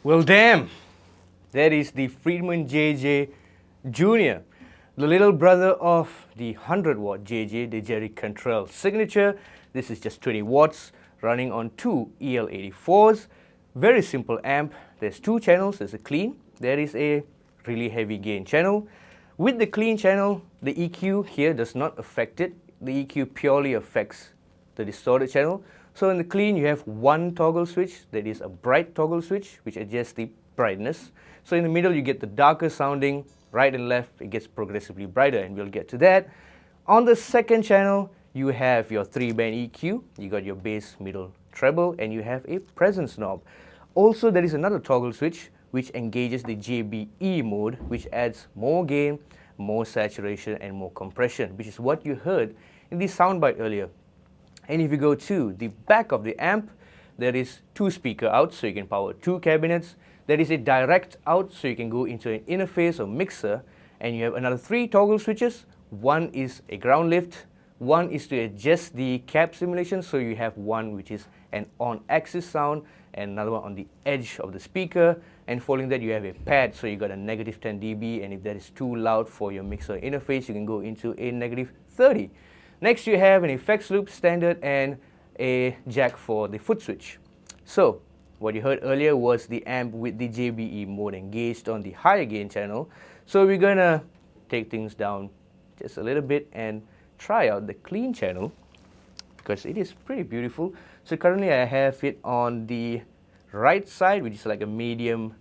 Well, damn, that is the Friedman JJ Jr., the little brother of the 100-watt JJ, the Jerry Cantrell signature. This is just 20 watts running on two EL84s. Very simple amp. There's two channels. There's a clean. There is a really heavy gain channel. With the clean channel, the EQ here does not affect it. The EQ purely affects the distorted channel. So in the clean, you have one toggle switch, that is a bright toggle switch, which adjusts the brightness. So in the middle, you get the darker sounding, right and left, it gets progressively brighter, and we'll get to that. On the second channel, you have your 3-band EQ, you got your bass, middle, treble, and you have a presence knob. Also, there is another toggle switch, which engages the JBE mode, which adds more gain, more saturation, and more compression, which is what you heard in the soundbite earlier. And if you go to the back of the amp, there is two speaker outs, so you can power two cabinets. There is a direct out, so you can go into an interface or mixer, and you have another 3 toggle switches. One is a ground lift, one is to adjust the cab simulation, so you have one which is an on-axis sound, and another one on the edge of the speaker. And following that, you have a pad, so you got a negative 10 dB, and if that is too loud for your mixer interface, you can go into a negative 30. Next, you have an effects loop standard and a jack for the foot switch. So what you heard earlier was the amp with the JBE mode engaged on the higher gain channel. So we're gonna take things down just a little bit and try out the clean channel, because it is pretty beautiful. So currently I have it on the right side, which is like a medium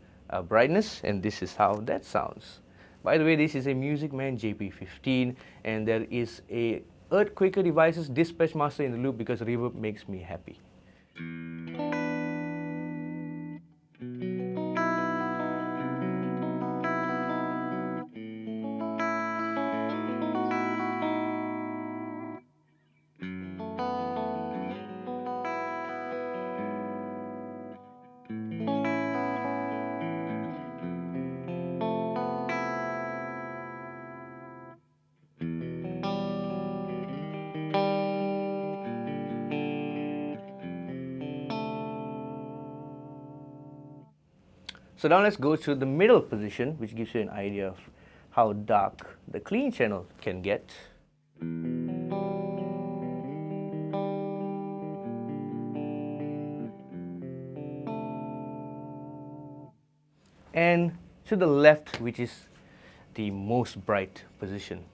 brightness, and this is how that sounds. By the way, this is a Music Man JP15, and there is a Earthquaker Devices Dispatch Master in the loop because reverb makes me happy. So now let's go to the middle position, which gives you an idea of how dark the clean channel can get. And to the left, which is the most bright position.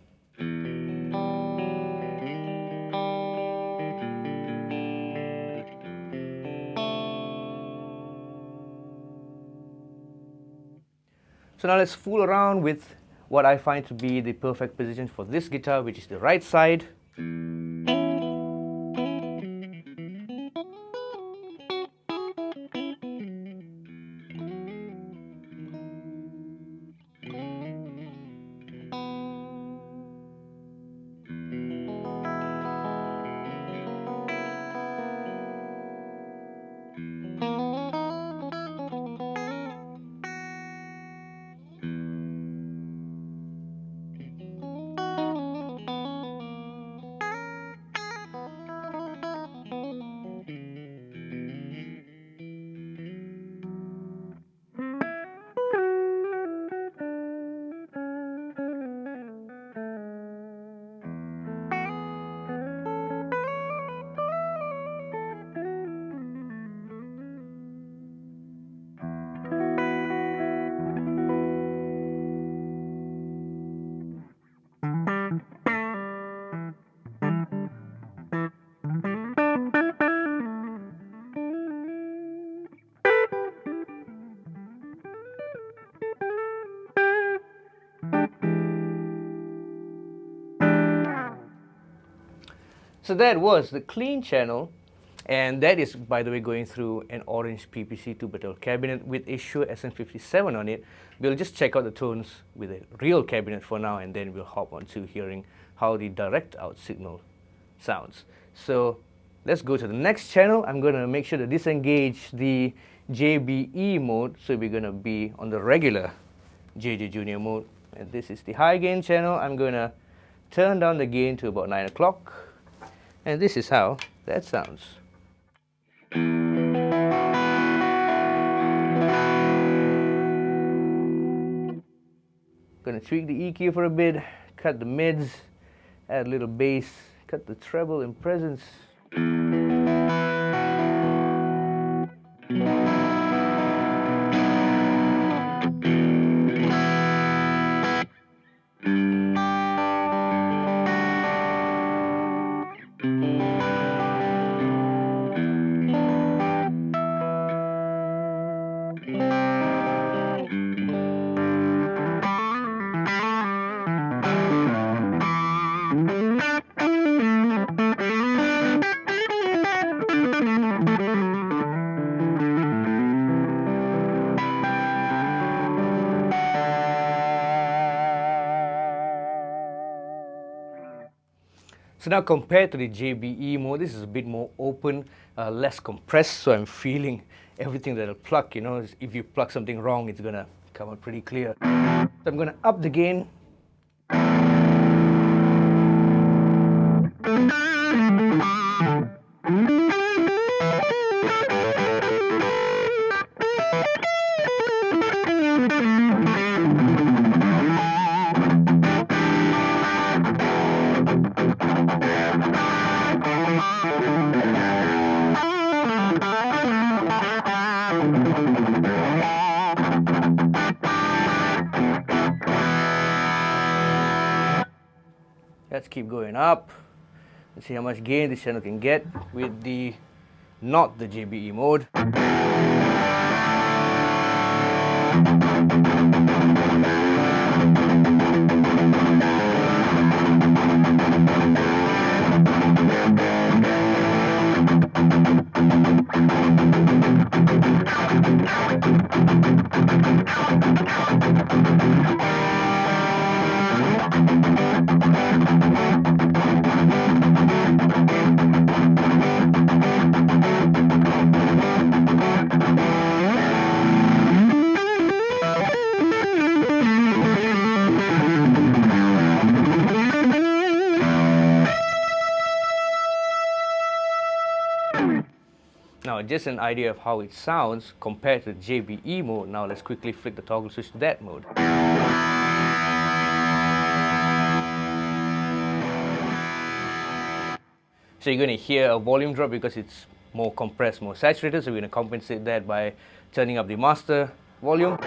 So now let's fool around with what I find to be the perfect position for this guitar, which is the right side. So that was the clean channel, and that is, by the way, going through an orange PPC 2-bottle cabinet with a Shure SM57 on it. We'll just check out the tones with a real cabinet for now, and then we'll hop on to hearing how the direct out signal sounds. So let's go to the next channel. I'm going to make sure to disengage the JBE mode, so we're going to be on the regular JJ Junior mode. And this is the high gain channel. I'm going to turn down the gain to about 9 o'clock. And this is how that sounds. Gonna tweak the EQ for a bit, cut the mids, add a little bass, cut the treble and presence. So now compared to the JBE mode, this is a bit more open, less compressed, so I'm feeling everything that I'll pluck, you know. If you pluck something wrong, it's gonna come out pretty clear. So I'm gonna up the gain. Let's keep going up. Let's see how much gain this channel can get with the not the JBE mode. Now, just an idea of how it sounds compared to the JBE mode. Now let's quickly flick the toggle switch to that mode. So you're going to hear a volume drop because it's more compressed, more saturated. So we're going to compensate that by turning up the master volume.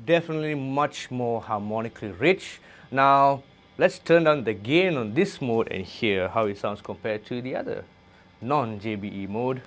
Definitely much more harmonically rich. Now let's turn down the gain on this mode and hear how it sounds compared to the other non-JBE mode.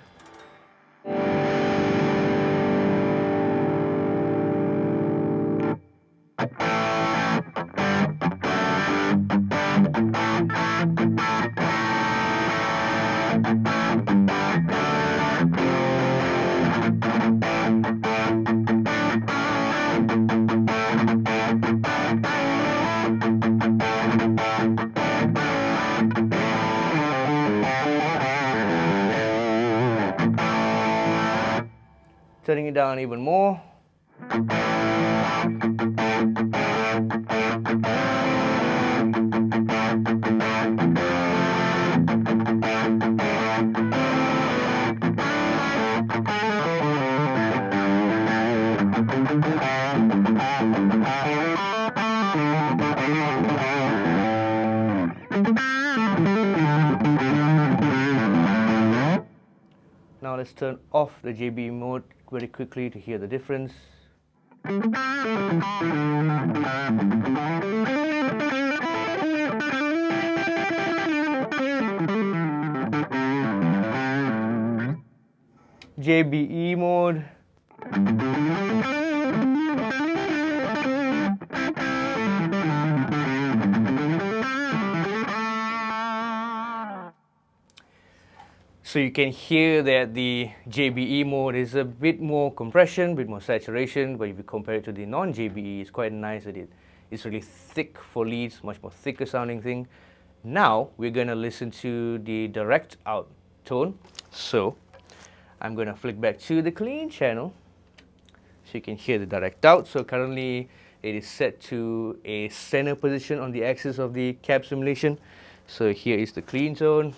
Turning it down even more. Now let's turn off the JBE mode very quickly to hear the difference. JBE mode. So you can hear that the JBE mode is a bit more compression, a bit more saturation, but if you compare it to the non-JBE, it's quite nice that it's really thick for leads, much more thicker sounding thing. Now we're going to listen to the direct out tone. So I'm going to flick back to the clean channel so you can hear the direct out. So currently it is set to a center position on the axis of the cab simulation. So here is the clean tone.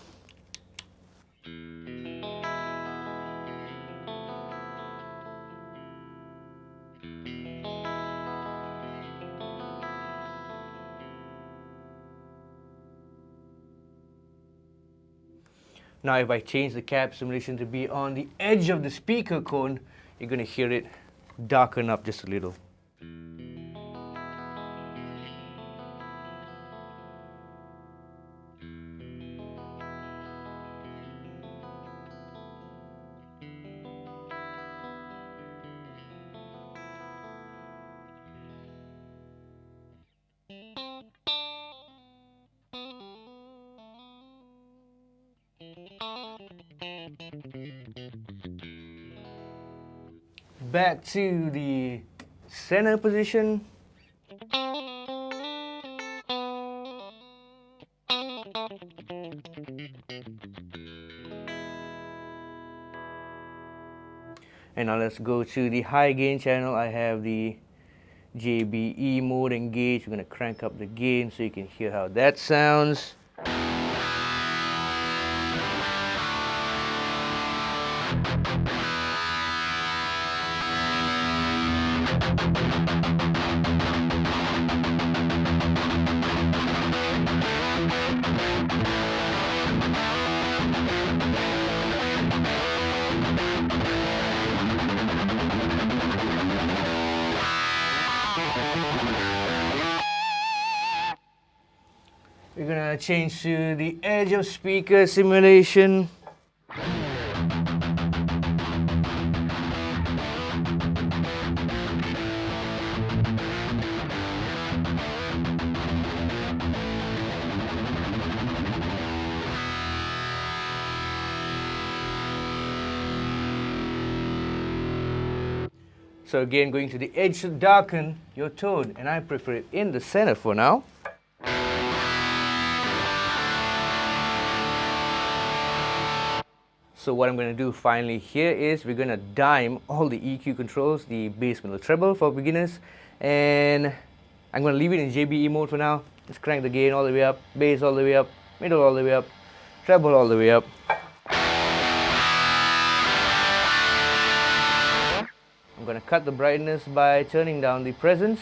Now if I change the cab simulation to be on the edge of the speaker cone, you're going to hear it darken up just a little. Back to the center position. And now let's go to the high gain channel. I have the JBE mode engaged. We're going to crank up the gain so you can hear how that sounds. We're gonna change to the edge of speaker simulation. So again, going to the edge to darken your tone, and I prefer it in the center for now. So what I'm going to do finally here is we're going to dime all the EQ controls, the bass, middle, treble for beginners, and I'm going to leave it in JBE mode for now. Just crank the gain all the way up, bass all the way up, middle all the way up, treble all the way up. I'm going to cut the brightness by turning down the presence.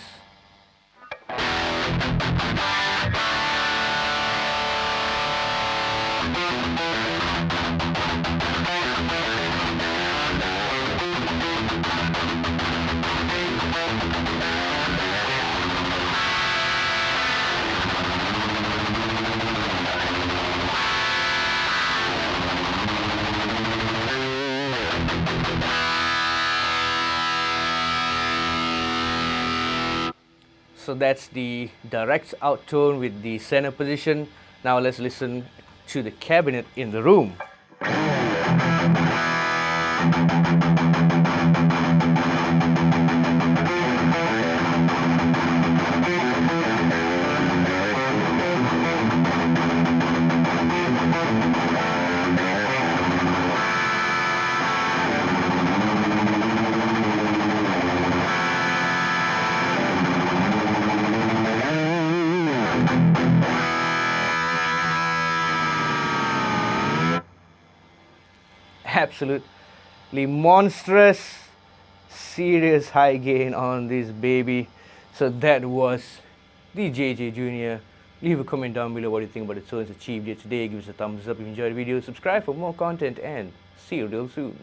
So that's the direct out tone with the center position. Now let's listen to the cabinet in the room. absolutely monstrous, serious high gain on this baby. So that was the JJ Junior. Leave a comment down below what you think about it. So it's a cheap day today. Give us a thumbs up if you enjoyed the video. Subscribe for more content and see you real soon.